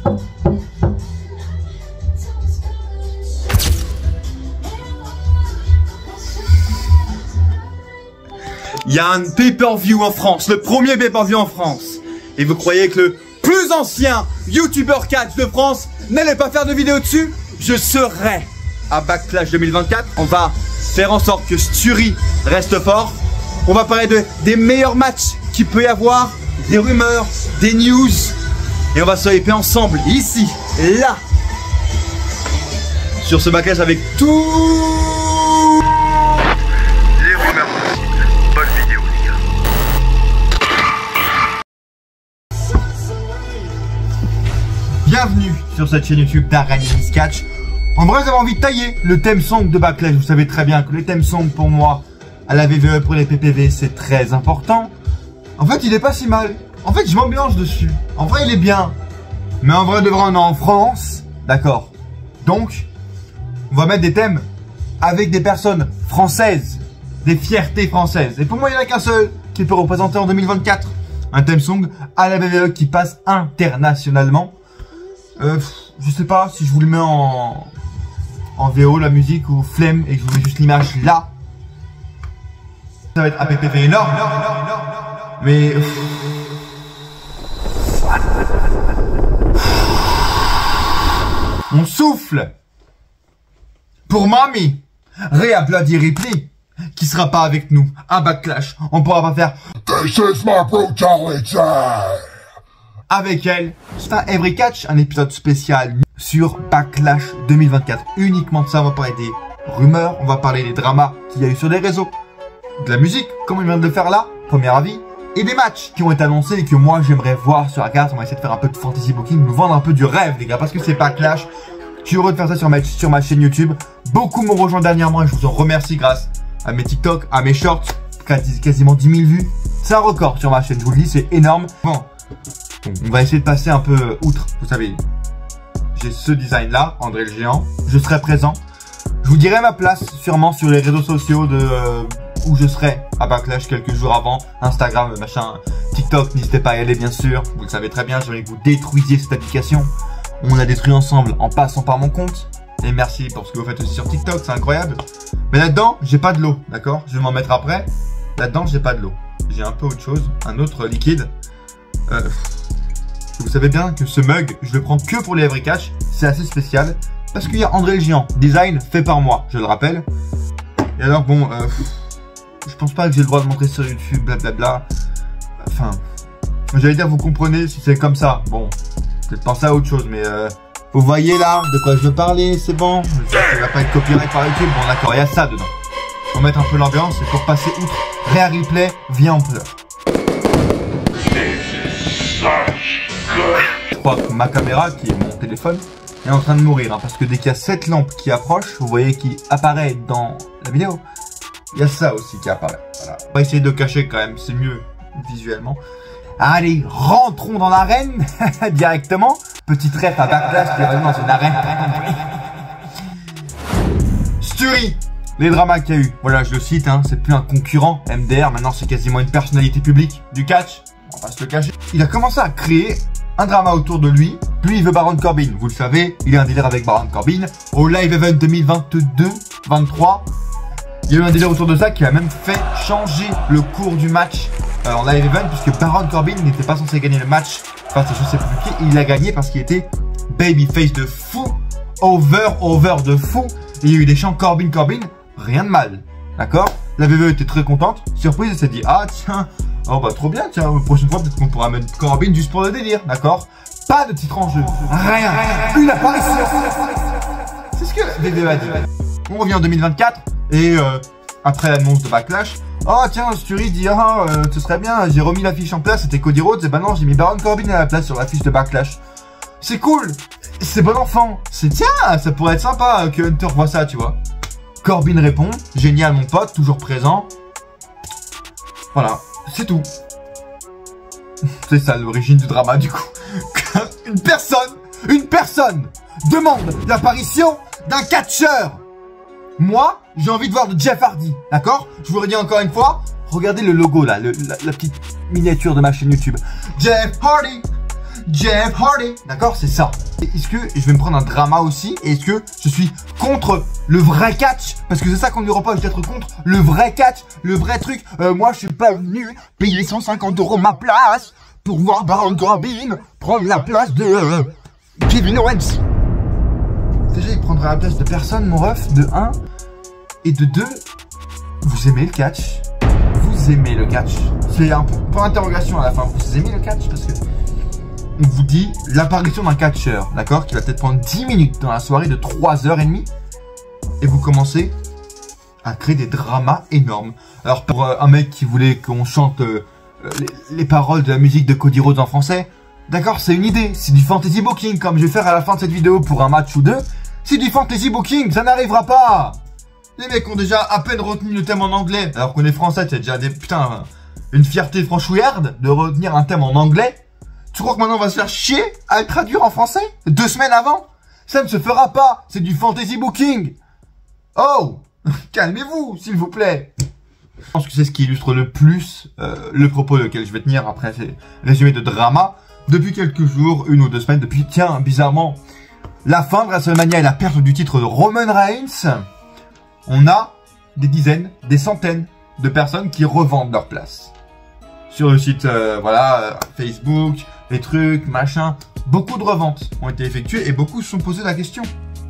Il y a un pay-per-view en France, le premier pay-per-view en France. Et vous croyez que le plus ancien YouTuber catch de France n'allait pas faire de vidéo dessus? Je serai à Backlash 2024. On va faire en sorte que Sturi reste fort. On va parler des meilleurs matchs qu'il peut y avoir, des rumeurs, des news. Et on va se hyper ensemble, ici, là, sur ce Backlash avec tout. Bienvenue sur cette chaîne YouTube d'Aranis Catch. En vrai, j'avais envie de tailler le thème song de Backlash. Vous savez très bien que le thème song pour moi à la VVE pour les PPV c'est très important. En fait, il est pas si mal. En fait, je m'ambiance dessus. En vrai, il est bien. Mais en vrai, de vrai, on est en France. D'accord. Donc, on va mettre des thèmes avec des personnes françaises. Des fiertés françaises. Et pour moi, il n'y en a qu'un seul qui peut représenter en 2024 un thème song à la VVE qui passe internationalement. Je sais pas si je vous le mets en VO la musique ou flemme et que je vous mets juste l'image là. Ça va être un PPV énorme. Mais on souffle pour Mamie Rhea Bloody Ripley qui sera pas avec nous à Backlash. On pourra pas faire This is my brutality avec elle. C'est un Every Catch, un épisode spécial sur Backlash 2024. Uniquement de ça, on va parler des rumeurs, on va parler des dramas qu'il y a eu sur les réseaux, de la musique, comme il vient de le faire là, premier avis, et des matchs qui ont été annoncés et que moi j'aimerais voir sur la carte. On va essayer de faire un peu de fantasy booking, nous vendre un peu du rêve les gars, parce que c'est Backlash. Je suis heureux de faire ça sur ma chaîne YouTube. Beaucoup m'ont rejoint dernièrement et je vous en remercie grâce à mes TikTok, à mes shorts, quasiment 10 000 vues. C'est un record sur ma chaîne, je vous le dis, c'est énorme. Bon. On va essayer de passer un peu outre, vous savez, j'ai ce design là, André le Géant, je serai présent. Je vous dirai ma place sûrement sur les réseaux sociaux de où je serai à Backlash quelques jours avant, Instagram, machin, TikTok, n'hésitez pas à y aller bien sûr, vous le savez très bien, j'aimerais que vous détruisiez cette application. On a détruit ensemble en passant par mon compte, et merci pour ce que vous faites aussi sur TikTok, c'est incroyable. Mais là-dedans, j'ai pas de l'eau, d'accord? Je vais m'en mettre après, là-dedans j'ai pas de l'eau, j'ai un peu autre chose, un autre liquide. Vous savez bien que ce mug, je le prends que pour les Every Catch. C'est assez spécial parce qu'il y a André le Géant, design fait par moi, je le rappelle. Et alors bon, je pense pas que j'ai le droit de montrer sur YouTube, blablabla. Enfin, j'allais dire vous comprenez si c'est comme ça. Bon, peut-être penser à autre chose, mais vous voyez là de quoi je veux parler, c'est bon. Ça va pas être copyright par YouTube, bon d'accord, il y a ça dedans. Pour mettre un peu l'ambiance et pour passer outre, Rhea Ripley vient en pleurs. Je crois que ma caméra, qui est mon téléphone, est en train de mourir, hein, parce que dès qu'il y a cette lampe qui approche, vous voyez qui apparaît dans la vidéo, il y a ça aussi qui apparaît. Voilà. On va essayer de cacher quand même, c'est mieux visuellement. Allez, rentrons dans l'arène directement. Petite ref à Backlash, bienvenue dans une arène. Sturi, les dramas qu'il y a eu. Voilà, je le cite, hein, c'est plus un concurrent MDR, maintenant c'est quasiment une personnalité publique du catch. On va se le cacher. Il a commencé à créer un drama autour de lui. Lui, il veut Baron Corbin. Vous le savez, il a un délire avec Baron Corbin. Au Live Event 2022-23, il y a eu un délire autour de ça qui a même fait changer le cours du match en Live Event, puisque Baron Corbin n'était pas censé gagner le match face à je sais plus qui. Il a gagné parce qu'il était babyface de fou, over de fou. Et il y a eu des chants Corbin, rien de mal. D'accord? La VVE était très contente. Surprise, elle s'est dit, ah tiens, oh bah trop bien, tiens, la prochaine fois peut-être qu'on pourra mettre Corbin juste pour le délire, d'accord? Pas de titre en jeu, rien, une apparition. C'est ce que la VVE a dit. On revient en 2024 et après l'annonce de Backlash, oh tiens, Sturi dit, ah ce serait bien, j'ai remis l'affiche en place, c'était Cody Rhodes, et ben non, j'ai mis Baron Corbin à la place sur l'affiche de Backlash. C'est cool, c'est bon enfant, c'est tiens, ça pourrait être sympa que Hunter voit ça, tu vois. Corbin répond, génial mon pote, toujours présent. Voilà, c'est tout. C'est ça l'origine du drama du coup. Une personne demande l'apparition d'un catcheur. Moi, j'ai envie de voir de Jeff Hardy, d'accord? Je vous redis encore une fois, regardez le logo là, la petite miniature de ma chaîne YouTube. Jeff Hardy, Jeff Hardy. D'accord, c'est ça. Est-ce que je vais me prendre un drama aussi? Et est-ce que je suis contre le vrai catch? Parce que c'est ça qu'on ne lui reproche, d'être contre le vrai catch, le vrai truc. Moi, je suis pas venu payer 150 € ma place pour voir Baron Corbin prendre la place de Kevin Owens. Déjà, il prendra la place de personne, mon ref, de 1. Et de 2, vous aimez le catch? Vous aimez le catch? C'est un point d'interrogation à la fin. Vous aimez le catch? Parce que on vous dit l'apparition d'un catcheur, d'accord, qui va peut-être prendre 10 minutes dans la soirée de 3h30. Et vous commencez à créer des dramas énormes. Alors pour un mec qui voulait qu'on chante les paroles de la musique de Cody Rhodes en français, d'accord, c'est une idée. C'est du fantasy booking, comme je vais faire à la fin de cette vidéo pour un match ou deux. C'est du fantasy booking, ça n'arrivera pas. Les mecs ont déjà à peine retenu le thème en anglais, alors qu'on est français, c'est déjà une fierté franchouillarde de retenir un thème en anglais. Tu crois que maintenant on va se faire chier à le traduire en français 2 semaines avant? Ça ne se fera pas, c'est du fantasy booking. Oh, calmez-vous, s'il vous plaît. Je pense que c'est ce qui illustre le plus le propos lequel je vais tenir après ces résumés de drama. Depuis quelques jours, 1 ou 2 semaines, depuis, tiens, bizarrement, la fin de WrestleMania et la perte du titre de Roman Reigns, on a des dizaines, des centaines de personnes qui revendent leur place. Sur le site, Facebook, les trucs, machin, beaucoup de reventes ont été effectuées et beaucoup se sont posé la question.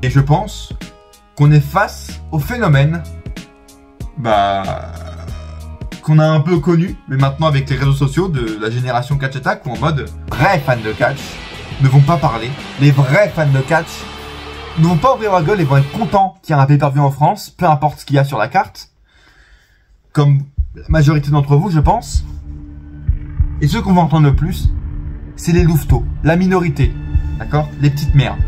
Et je pense qu'on est face au phénomène, qu'on a un peu connu, mais maintenant avec les réseaux sociaux de la génération Catch Attack, où en mode, vrais fans de catch ne vont pas parler. Les vrais fans de catch ne vont pas ouvrir la gueule et vont être contents qu'il y ait un pay-per-view en France, peu importe ce qu'il y a sur la carte. Comme la majorité d'entre vous, je pense. Et ceux qu'on va entendre le plus, c'est les louveteaux, la minorité, d'accord? Les petites merdes,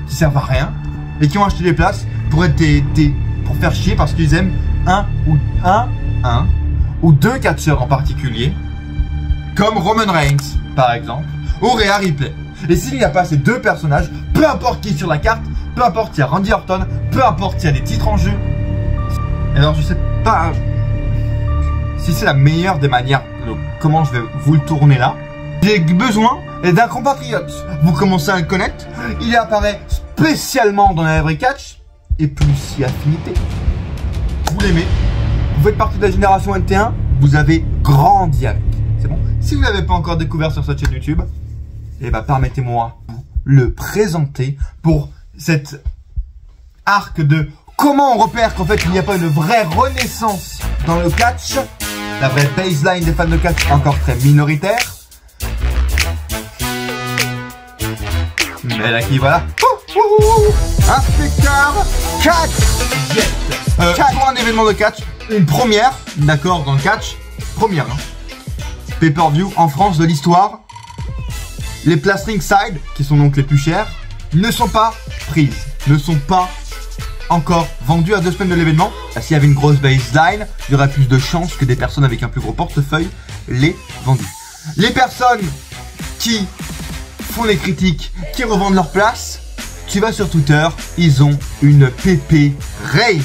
qui servent à rien, et qui ont acheté des places pour être pour faire chier parce qu'ils aiment un ou deux catcheurs en particulier, comme Roman Reigns, par exemple, ou Rhea Ripley. Et s'il n'y a pas ces deux personnages, peu importe qui est sur la carte, peu importe s'il y a Randy Orton, peu importe s'il y a des titres en jeu. Alors je sais pas si c'est la meilleure des manières de comment je vais vous le tourner là. J'ai besoin d'un compatriote. Vous commencez à le connaître. Il apparaît spécialement dans la Every Catch. Et plus si affinité. Vous l'aimez. Vous faites partie de la génération NT1. Vous avez grandi avec. C'est bon. Si vous ne l'avez pas encore découvert sur cette chaîne YouTube, eh ben permettez-moi de vous le présenter pour cette arc de comment on repère qu'en fait il n'y a pas une vraie renaissance dans le catch. La vraie baseline des fans de catch encore très minoritaire. Mais là qui voilà. Inspecteur Catch Jet. Pour un événement de catch, une première, d'accord, dans le catch. Première, hein. Pay-per-view en France de l'histoire. Les places ringside, qui sont donc les plus chères, ne sont pas prises, ne sont pas encore vendues à 2 semaines de l'événement. S'il y avait une grosse baseline, il y aurait plus de chances que des personnes avec un plus gros portefeuille les vendent. Les personnes qui font les critiques, qui revendent leur place, tu vas sur Twitter, ils ont une PP Reigns,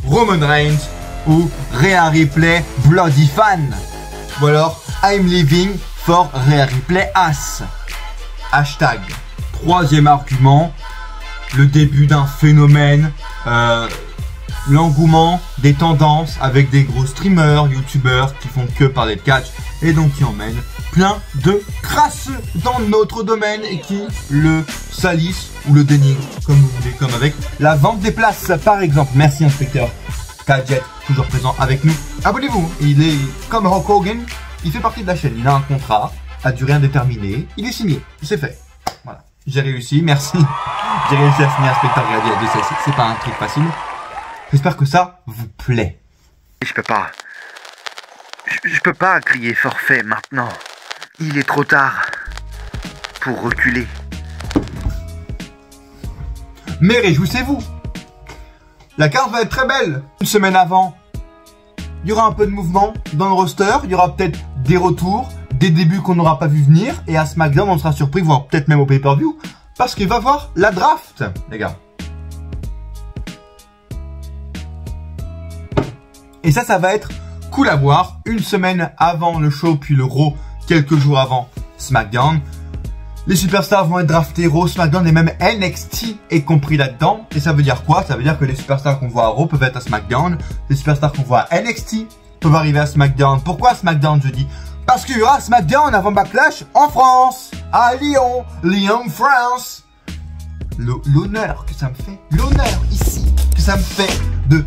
Roman Reigns ou Rhea Ripley Bloody Fan. Ou alors I'm living for Rhea Ripley Ass. Hashtag. Troisième argument, le début d'un phénomène, l'engouement des tendances avec des gros streamers, youtubeurs qui font que parler de catch et donc qui emmènent plein de crasseux dans notre domaine et qui le salissent ou le dénigrent comme vous voulez, comme avec la vente des places par exemple. Merci inspecteur Gadget, toujours présent avec nous. Abonnez-vous, il est comme Hulk Hogan, il fait partie de la chaîne, il a un contrat à durée indéterminée, il est signé, c'est fait. Voilà, j'ai réussi, merci. J'ai réussi à signer inspecteur Gadget, c'est pas un truc facile. J'espère que ça vous plaît. Je peux pas crier forfait maintenant. Il est trop tard pour reculer. Mais réjouissez-vous. La carte va être très belle. Une semaine avant, il y aura un peu de mouvement dans le roster. Il y aura peut-être des retours, des débuts qu'on n'aura pas vu venir. Et à SmackDown, on sera surpris, voire peut-être même au pay-per-view. Parce qu'il va voir la draft, les gars. Et ça va être cool à voir. Une semaine avant le show, puis le Raw, quelques jours avant SmackDown. Les superstars vont être draftés Raw, SmackDown et même NXT est compris là-dedans. Et ça veut dire quoi? Ça veut dire que les superstars qu'on voit à Raw peuvent être à SmackDown. Les superstars qu'on voit à NXT peuvent arriver à SmackDown. Pourquoi SmackDown, je dis? Parce qu'il y aura SmackDown avant Backlash en France, à Lyon, France. L'honneur que ça me fait, l'honneur ici que ça me fait de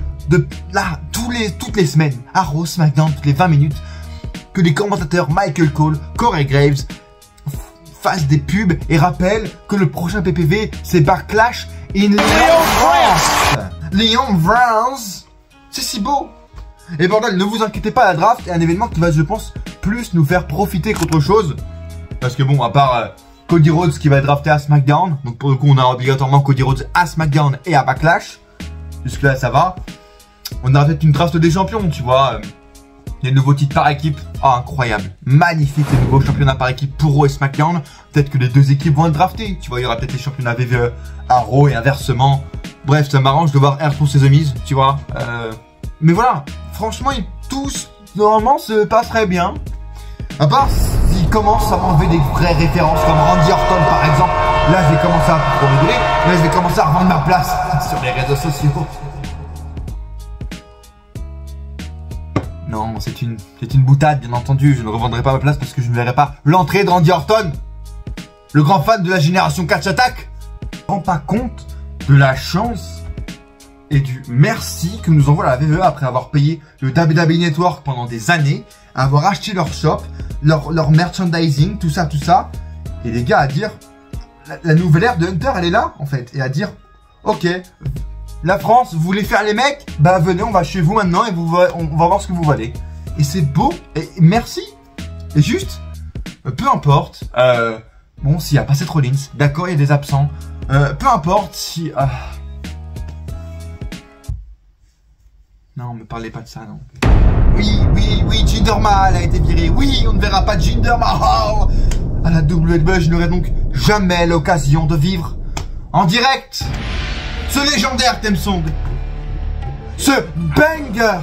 là toutes les semaines à Raw, SmackDown, toutes les 20 minutes, que les commentateurs Michael Cole, Corey Graves fassent des pubs et rappellent que le prochain PPV c'est Backlash in Lyon, France. Lyon, France. C'est si beau. Et bordel, ne vous inquiétez pas, la draft est un événement qui va, je pense, plus nous faire profiter qu'autre chose. Parce que bon, à part Cody Rhodes qui va être drafté à SmackDown, donc pour le coup on a obligatoirement Cody Rhodes à SmackDown et à Backlash. Jusque là ça va. On a peut-être une draft des champions, tu vois. Les nouveaux titres par équipe. Oh, incroyable. Magnifique les nouveaux championnats par équipe pour Raw et SmackDown. Peut-être que les deux équipes vont être draftées. Tu vois, il y aura peut-être les championnats WWE à Raw et inversement. Bref, ça m'arrange de voir Air Force et The Miz, tu vois. Mais voilà, franchement, tous, normalement, se passeraient bien. À part s'ils commencent à m'enlever des vraies références comme Randy Orton, par exemple. Là, je vais commencer à, pour rigoler, là, je vais commencer à revendre ma place sur les réseaux sociaux. Non, c'est une boutade, bien entendu. Je ne revendrai pas ma place parce que je ne verrai pas l'entrée de Randy Orton, le grand fan de la génération Catch Attack. Je ne me rends pas compte de la chance et du merci que nous envoie la WWE après avoir payé le WWE Network pendant des années, avoir acheté leur shop, leur merchandising, tout ça. Et les gars à dire, la nouvelle ère de Hunter, elle est là, en fait. Et à dire, ok, la France, vous voulez faire les mecs? Bah venez, on va chez vous maintenant et on va voir ce que vous valez. Et c'est beau, et merci. Et juste, peu importe, bon, s'il y a pas Seth Rollins, d'accord, il y a des absents. Peu importe si... Non, me parlez pas de ça, non. Oui, Jinder Mahal a été viré. Oui, on ne verra pas Jinder Mahal à la WWE. Je n'aurai donc jamais l'occasion de vivre en direct ce légendaire theme song, ce banger,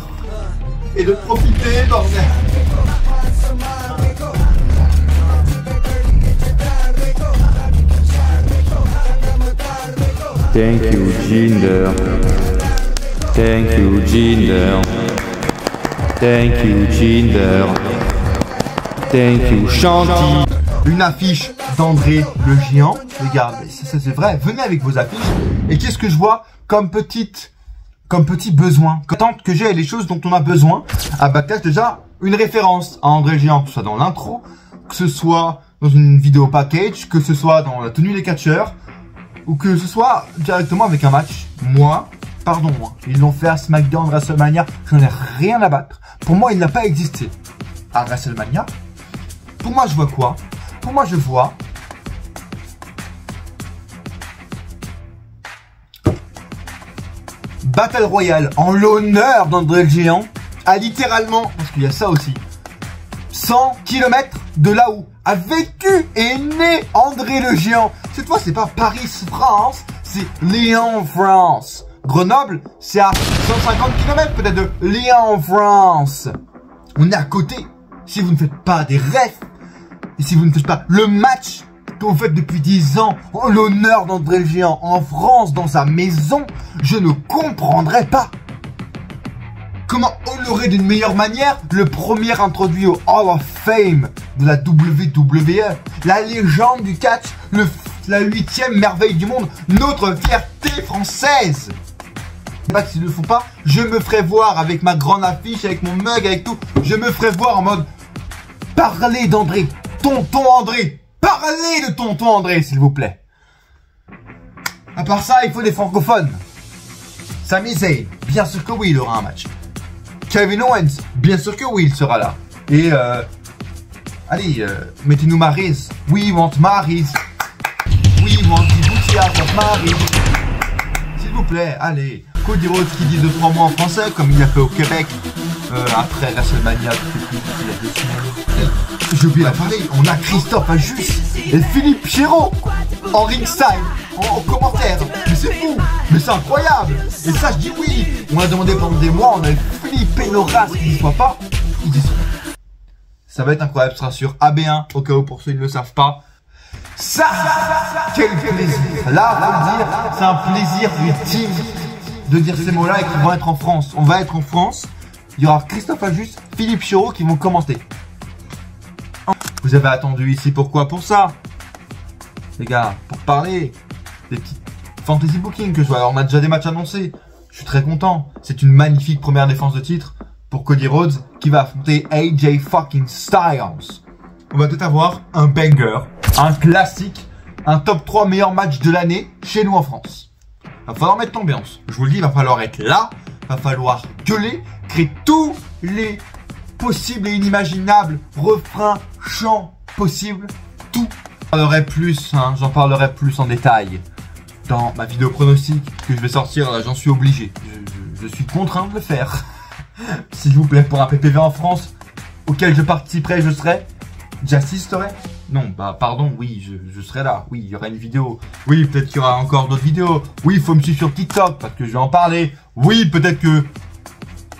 et de profiter, bordel. Thank you, Jinder. Thank you, Jinder. Thank you, Jinder. Thank you, Shanti. Une affiche d'André le Géant. Regarde, ça c'est vrai. Venez avec vos affiches. Et qu'est-ce que je vois comme petit besoin, quand que j'ai les choses dont on a besoin. À Backlash, déjà, une référence à André le Géant, que ce soit dans l'intro, que ce soit dans une vidéo package, que ce soit dans la tenue des catcheurs, ou que ce soit directement avec un match. Moi, pardon, ils l'ont fait à SmackDown, WrestleMania, j'en ai rien à battre. Pour moi, il n'a pas existé à WrestleMania. Pour moi, je vois quoi? Pour moi, je vois Battle Royale en l'honneur d'André le Géant, à littéralement, parce qu'il y a ça aussi, 100 km de là où a vécu et est né André le Géant. Cette fois, c'est pas Paris, France, c'est Lyon, France. Grenoble, c'est à 150 km peut-être de Lyon, France. On est à côté. Si vous ne faites pas des refs, et si vous ne faites pas le match que vous faites depuis 10 ans, en l'honneur d'André le Géant, en France, dans sa maison, je ne comprendrai pas. Comment honorer d'une meilleure manière le premier introduit au Hall of Fame de la WWE, la légende du catch, la 8e merveille du monde, notre fierté française. Pas que s'ils ne le font pas, je me ferai voir avec ma grande affiche, avec mon mug, avec tout. Je me ferai voir en mode parlez d'André, tonton André, parlez de tonton André, s'il vous plaît. À part ça, il faut des francophones. Sami Zayn, bien sûr que oui, il aura un match. Kevin Owens, bien sûr que oui, il sera là. Et allez, mettez-nous Maryse. We want Maryse. We want Djibouti, want Maryse. S'il vous plaît, allez. Cody Rhodes qui dit 2-3 mots en français, comme il a fait au Québec. Après WrestleMania, il y a 2 semaines. J'ai oublié la parler. On a Christophe Ajus et Philippe Pierrot en ringside, en commentaire. Mais c'est fou, mais c'est incroyable. Et ça, je dis oui. On a demandé pendant des mois, on a flippé nos races qu'ils n'y soient pas. Ils y sont. Ça va être incroyable, ce sera sur AB1, au cas où pour ceux qui ne le savent pas. Ça, quel plaisir. Là, faut le dire, c'est un plaisir ultime de dire ces mots-là et qu'ils vont être en France. On va être en France. Il y aura Christophe Ajus, Philippe Chiro qui vont commenter. Vous avez attendu ici pourquoi? Pour ça. Les gars, pour parler des petits fantasy booking que je vois. Alors on a déjà des matchs annoncés. Je suis très content. C'est une magnifique première défense de titre pour Cody Rhodes qui va affronter AJ fucking Styles. On va peut-être avoir un banger, un classique, un top 3 meilleur match de l'année chez nous en France. Va falloir mettre l'ambiance. Je vous le dis, va falloir être là, va falloir gueuler, créer tous les possibles et inimaginables refrains, chants possibles, tout. J'en parlerai plus en détail dans ma vidéo pronostic que je vais sortir, là j'en suis obligé. Je suis contraint de le faire. S'il vous plaît, pour un PPV en France auquel je participerai, j'assisterai. Non, bah pardon, oui, je serai là. Oui, il y aura une vidéo. Oui, peut-être qu'il y aura encore d'autres vidéos. Oui, il faut me suivre sur TikTok parce que je vais en parler. Oui, peut-être que...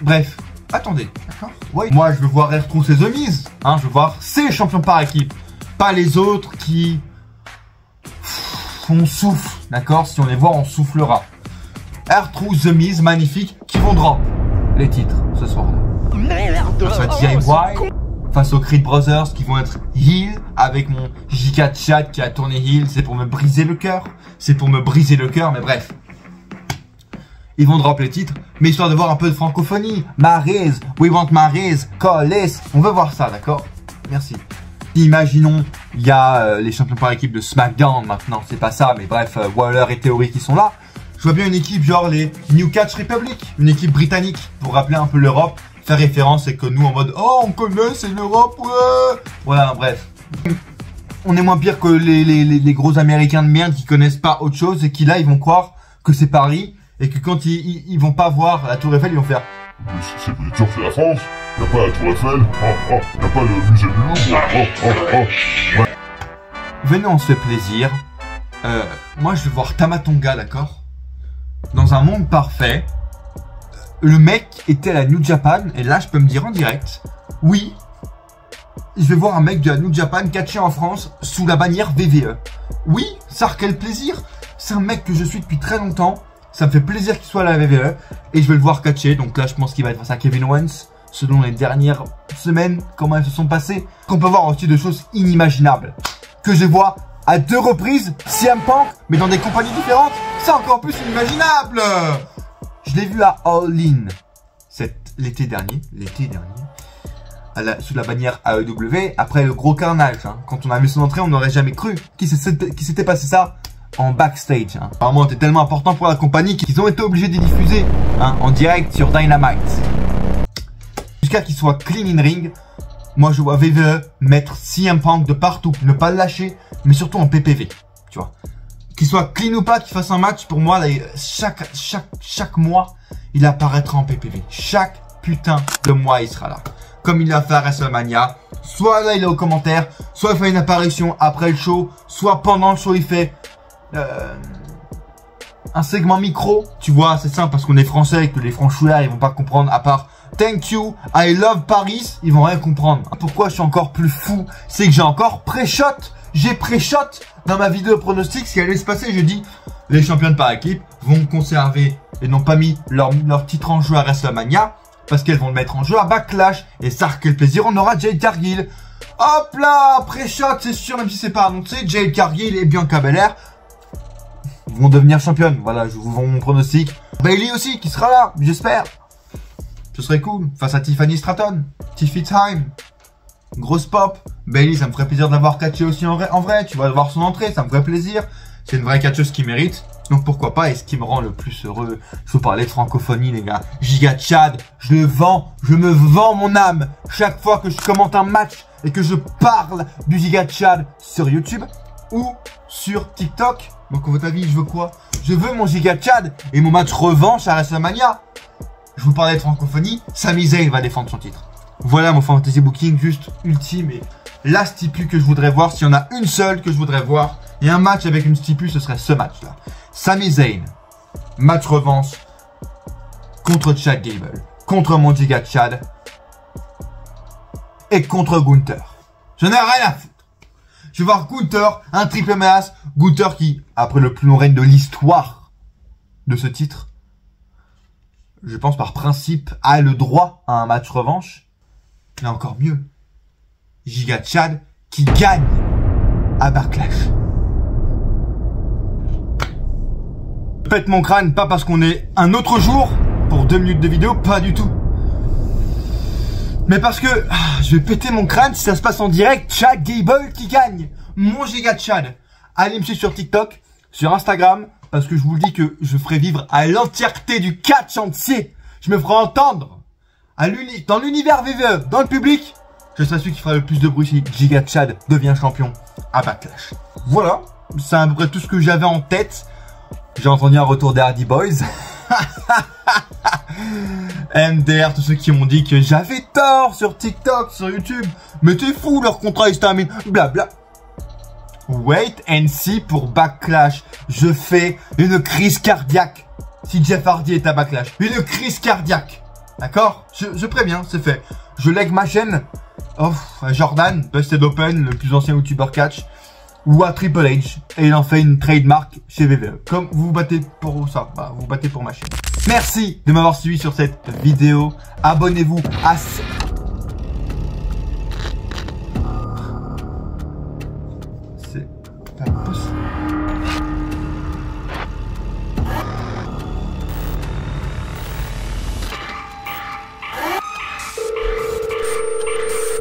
Bref, attendez, d'accord? Ouais. Moi, je veux voir R-Truth et The Miz. Hein, je veux voir ces champions par équipe. Pas les autres qui... On souffle, d'accord? Si on les voit, on soufflera. R-Truth, The Miz, magnifique, qui vont drop les titres ce soir-là. Merde! Ça va être DIY face aux Creed Brothers qui vont être heel avec mon giga chat qui a tourné heel. C'est pour me briser le cœur. C'est pour me briser le cœur, mais bref. Ils vont drop les titres, mais histoire de voir un peu de francophonie. Maryse, we want Maryse, Collis. On veut voir ça, d'accord? Merci. Imaginons, il y a les champions par équipe de SmackDown maintenant, c'est pas ça, mais bref, Waller et Theory qui sont là. Je vois bien une équipe genre les New Catch Republic, une équipe britannique, pour rappeler un peu l'Europe, faire référence et que nous en mode « Oh, on connaît, c'est l'Europe, ouais !» Voilà, bref. On est moins pire que les gros Américains de merde qui connaissent pas autre chose et qui là, ils vont croire que c'est Paris et que quand ils vont pas voir la Tour Eiffel, ils vont faire « Mais c'est sûr, c'est la France, y a pas la Tour Eiffel, y a pas le musée du Louvre, ouais. » Venez, on se fait plaisir. Moi, je vais voir Tamatonga, d'accord? Dans un monde parfait, le mec était à la New Japan, et là, je peux me dire en direct, oui, je vais voir un mec de la New Japan catcher en France sous la bannière VVE. Oui, ça, quel plaisir. C'est un mec que je suis depuis très longtemps. Ça me fait plaisir qu'il soit à la VVE, et je vais le voir catcher. Donc là, je pense qu'il va être face à Kevin Owens, selon les dernières semaines, comment elles se sont passées. On peut voir aussi des choses inimaginables, que je vois à 2 reprises, CM Punk, mais dans des compagnies différentes. C'est encore plus inimaginable. Je l'ai vu à All In l'été dernier, sous la bannière AEW, après le gros carnage. Hein. Quand on a vu son entrée, on n'aurait jamais cru qu'il s'était passé ça en backstage. Hein. Apparemment, c'était tellement important pour la compagnie qu'ils ont été obligés de les diffuser en direct sur Dynamite. Jusqu'à qu'il soit clean in ring. Moi, je vois VVE mettre CM Punk de partout, ne pas le lâcher, mais surtout en PPV, tu vois. Qu'il soit clean ou pas, qu'il fasse un match, pour moi, là, chaque mois, il apparaîtra en PPV. Chaque putain de mois, il sera là. Comme il l'a fait à WrestleMania. Soit là, il est aux commentaires, soit il fait une apparition après le show, soit pendant le show, il fait un segment micro. Tu vois, c'est simple, parce qu'on est français et que les franchouillards, ils vont pas comprendre, à part Thank you, I love Paris, ils vont rien comprendre. Pourquoi je suis encore plus fou? C'est que j'ai encore pré-shot. J'ai pré-shot dans ma vidéo pronostic ce qui allait se passer. Je dis, les champions par équipe vont conserver et n'ont pas mis leur titre en jeu à WrestleMania parce qu'elles vont le mettre en jeu à Backlash. Et ça, quel plaisir, on aura Jade Cargill. Hop là, pré-shot, c'est sûr, même si c'est pas annoncé, Jade Cargill et Bianca Belair vont devenir championnes. Voilà, je vous vends mon pronostic. Bayley aussi, qui sera là, j'espère. Ce serait cool, face à Tiffany Stratton, Tiffy Time, grosse pop. Bayley, ça me ferait plaisir de l'avoir catché aussi en vrai, tu vas voir son entrée, ça me ferait plaisir. C'est une vraie catcheuse qui mérite, donc pourquoi pas. Et ce qui me rend le plus heureux, je vous parlais de francophonie les gars, Giga Chad, je me vends mon âme chaque fois que je commente un match et que je parle du Giga Chad sur YouTube ou sur TikTok. Donc à votre avis, je veux quoi? Je veux mon Giga Chad et mon match revanche à WrestleMania. Je vous parlais de francophonie, Sami Zayn va défendre son titre. Voilà mon fantasy booking juste ultime et la stipu que je voudrais voir. S'il y en a une seule que je voudrais voir et un match avec une stipu, ce serait ce match là. Sami Zayn, match revanche contre Chad Gable, contre mon Giga Chad et contre Gunther. Je n'ai rien à foutre. Je vais voir Gunther, un triple menace. Gunther qui, après le plus long règne de l'histoire de ce titre, je pense par principe, a le droit à un match revanche. Mais encore mieux, Giga Chad qui gagne à Backlash. Je pète mon crâne, pas parce qu'on est un autre jour pour 2 minutes de vidéo, pas du tout. Mais parce que je vais péter mon crâne si ça se passe en direct. Chad Gable qui gagne. Mon Giga Chad. Allez me suivre sur TikTok, sur Instagram, parce que je vous le dis que je ferai vivre à l'entièreté du catch entier. Je me ferai entendre dans l'univers VVE, dans le public. Je serai celui qui fera le plus de bruit si Giga Chad devient champion à Backlash. Voilà, c'est à peu près tout ce que j'avais en tête. J'ai entendu un retour des Hardy Boys. MDR, tous ceux qui m'ont dit que j'avais tort sur TikTok, sur YouTube. Mais t'es fou, leur contrat il se termine. Blabla. Wait and see pour Backlash. Je fais une crise cardiaque si Jeff Hardy est à Backlash. Une crise cardiaque. D'accord? Je préviens, c'est fait. Je lègue ma chaîne à Jordan, Busted Open, le plus ancien YouTuber catch, ou à Triple H, et il en fait une trademark chez VVE. Comme vous vous battez pour ça, bah, vous vous battez pour ma chaîne. Merci de m'avoir suivi sur cette vidéo. Abonnez-vous à... C'est pas possible.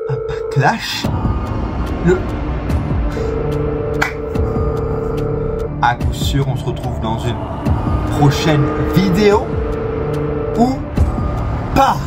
Un Backlash. À coup sûr, on se retrouve dans une prochaine vidéo ou pas.